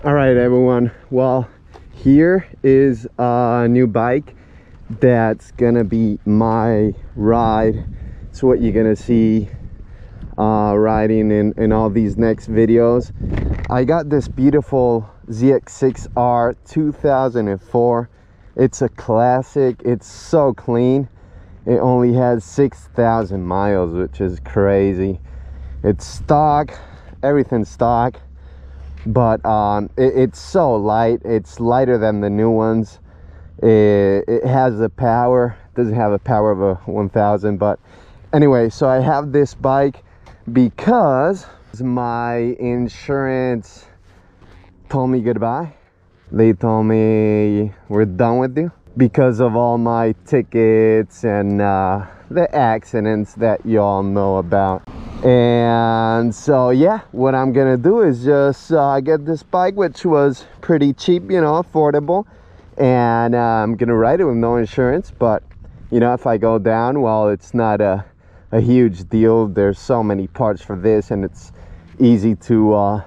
All right, everyone. Well, here is a new bike that's gonna be my ride. It's what you're gonna see riding in all these next videos. I got this beautiful ZX6R 2004. It's a classic. It's so clean. It only has 6,000 miles, which is crazy. It's stock, everything's stock, but it's so light. It's lighter than the new ones. It has the power. It doesn't have the power of a 1000, but anyway, so I have this bike because my insurance told me goodbye. They told me we're done with you because of all my tickets and the accidents that you all know about. And so yeah, what I'm gonna do is just get this bike, which was pretty cheap, you know, affordable, and I'm gonna ride it with no insurance. But you know, if I go down, well, it's not a huge deal. There's so many parts for this, and it's easy to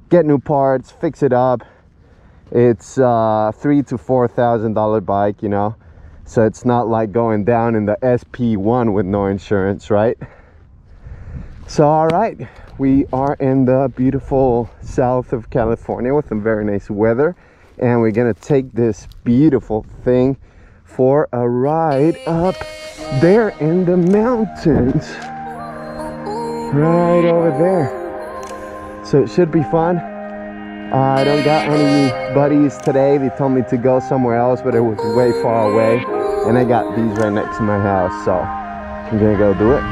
get new parts, fix it up. It's $3,000 to $4,000 bike, you know, so it's not like going down in the SP1 with no insurance, right? So all right, we are in the beautiful south of California with some very nice weather, and we're gonna take this beautiful thing for a ride up there in the mountains, right over there. So it should be fun. I don't got any buddies today. They told me to go somewhere else, but it was way far away, and I got these right next to my house, so I'm gonna go do it.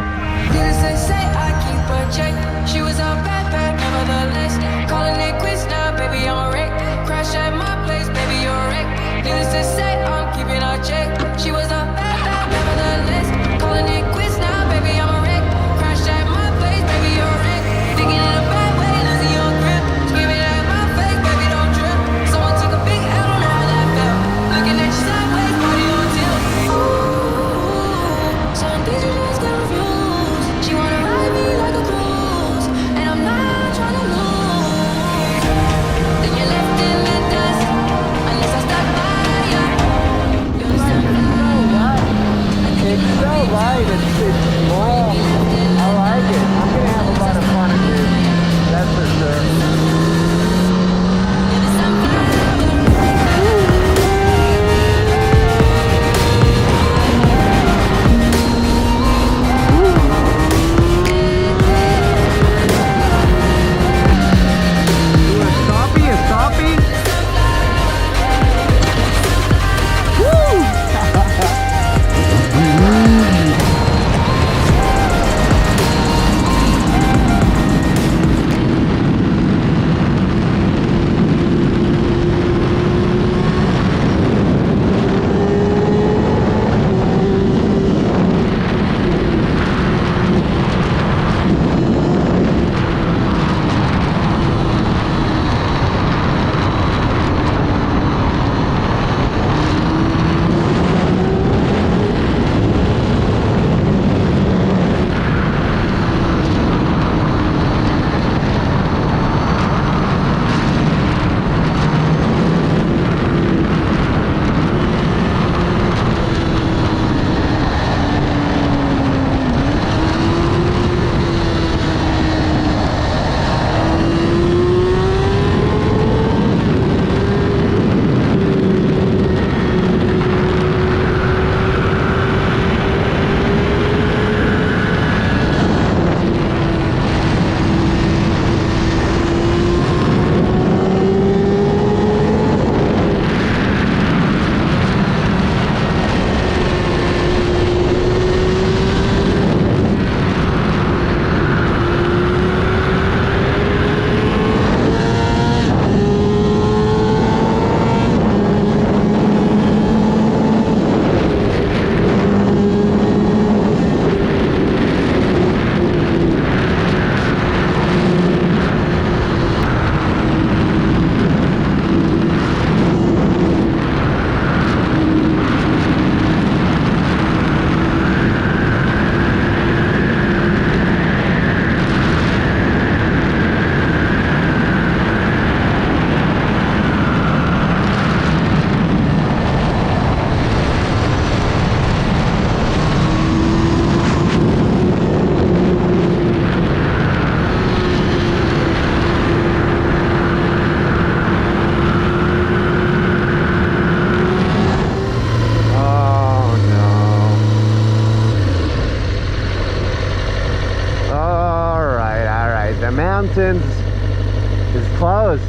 She The mountains is closed.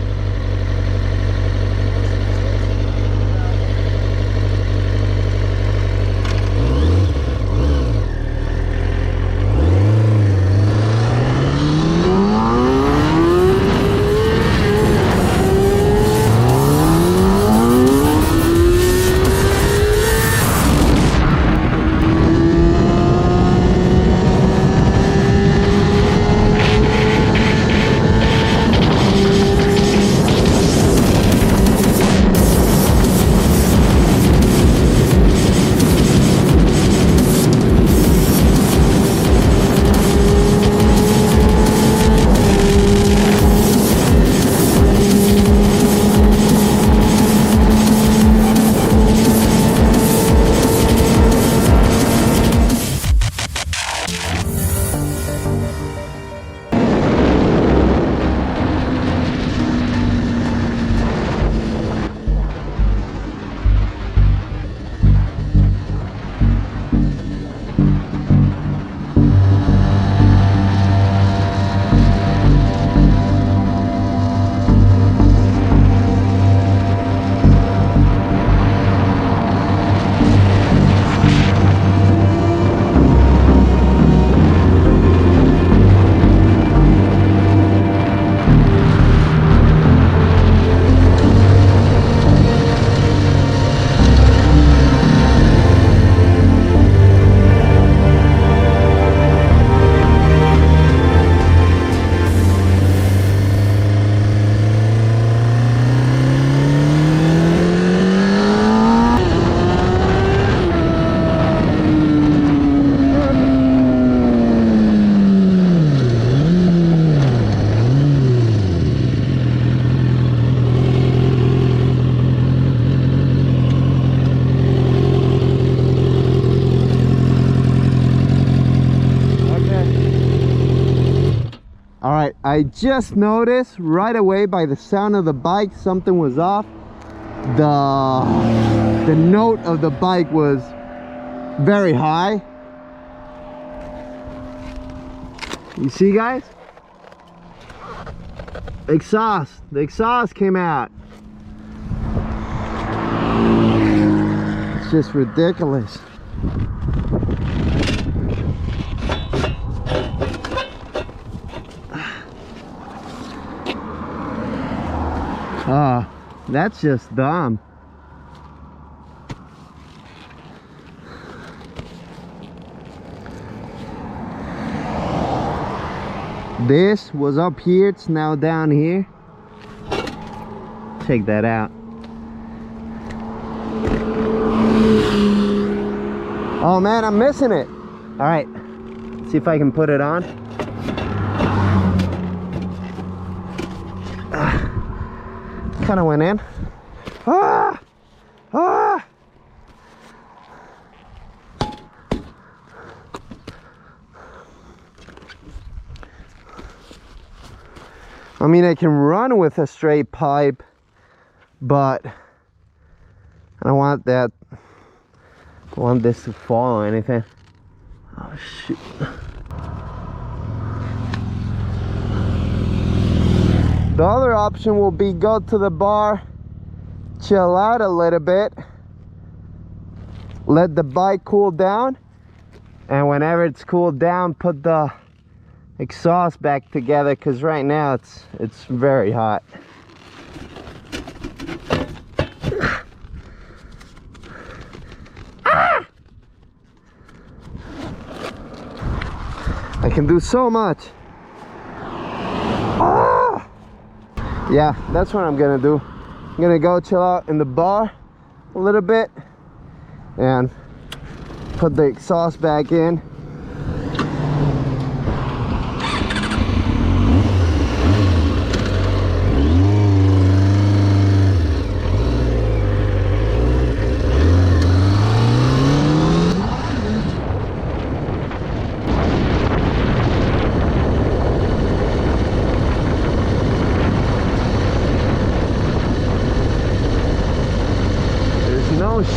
Alright, I just noticed right away by the sound of the bike something was off. The note of the bike was very high. You see, guys? Exhaust. The exhaust came out. It's just ridiculous. Oh, that's just dumb. This was up here, it's now down here. Take that out. Oh man, I'm missing it. All right, see if I can put it on. Kind of went in. Ah! Ah! I mean, I can run with a straight pipe, but I don't want that. I want this to fall or anything. Oh shoot. The other option will be go to the bar, chill out a little bit, let the bike cool down, and whenever it's cooled down, put the exhaust back together, because right now it's very hot. I can do so much. Yeah, that's what I'm gonna do. I'm gonna go chill out in the bar a little bit and put the exhaust back in.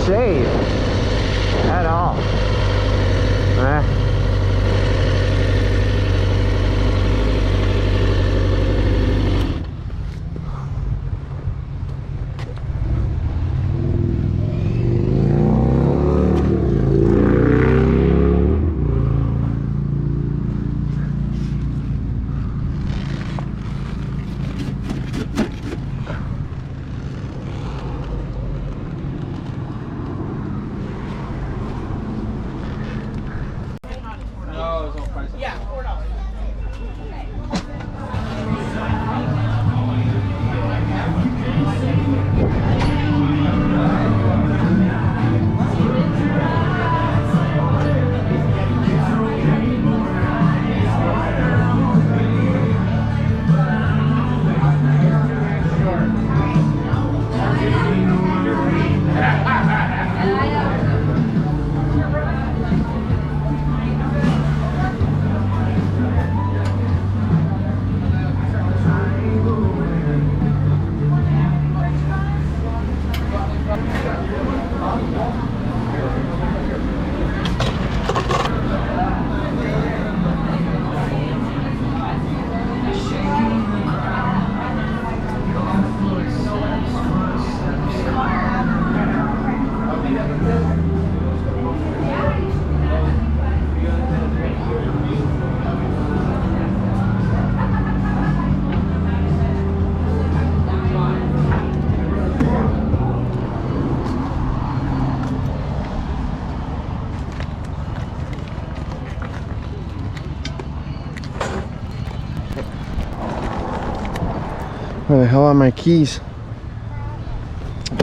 Shade at all. Where the hell are my keys?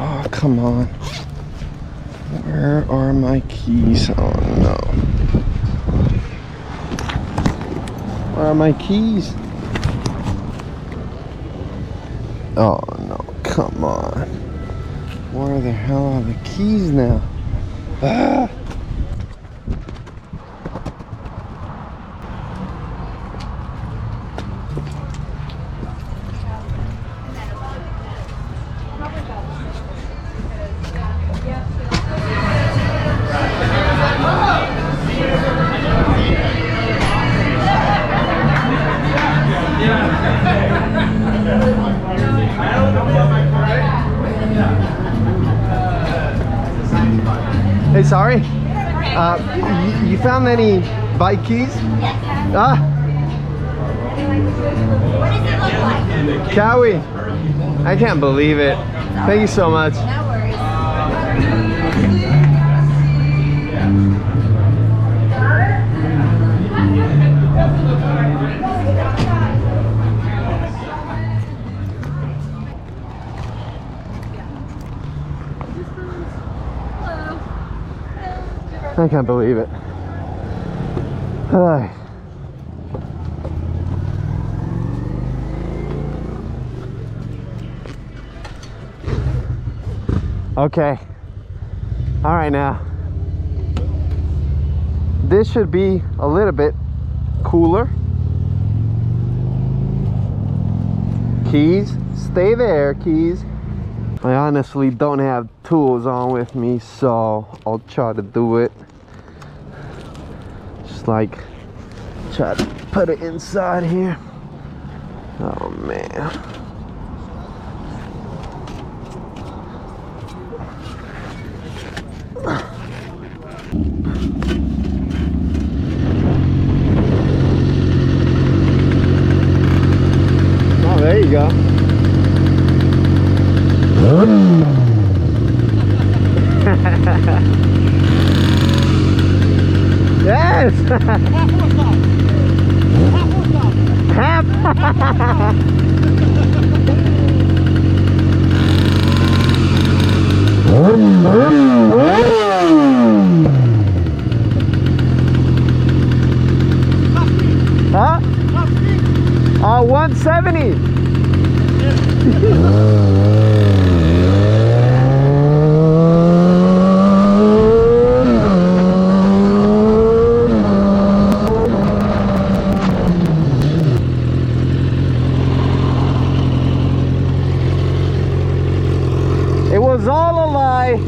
Oh, come on. Where are my keys? Oh no. Where are my keys? Oh no, come on. Where the hell are the keys now? Ah! Hey, sorry. You found any bike keys? Yes. Ah. What does it look like? Cowie. I can't believe it. Thank you so much. No worries. I can't believe it. Hi. Okay. All right now. This should be a little bit cooler. Keys, stay there, keys. I honestly don't have tools on with me, so I'll try to do it. Just like try to put it inside here. Oh man. Oh, there you go. Yes! Half! Huh? 170. It was all a lie.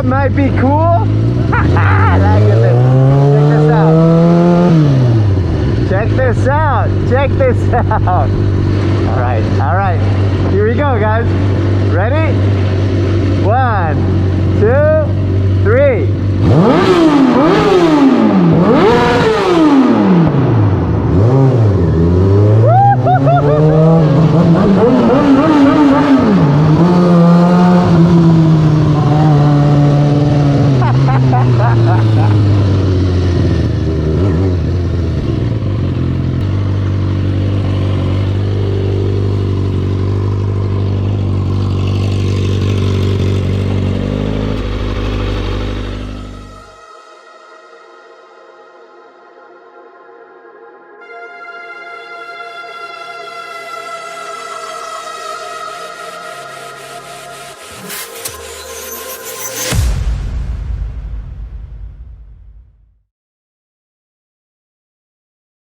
Might be cool. Look at this. Check this out. Check this out. All right. Here we go, guys. Ready? 1,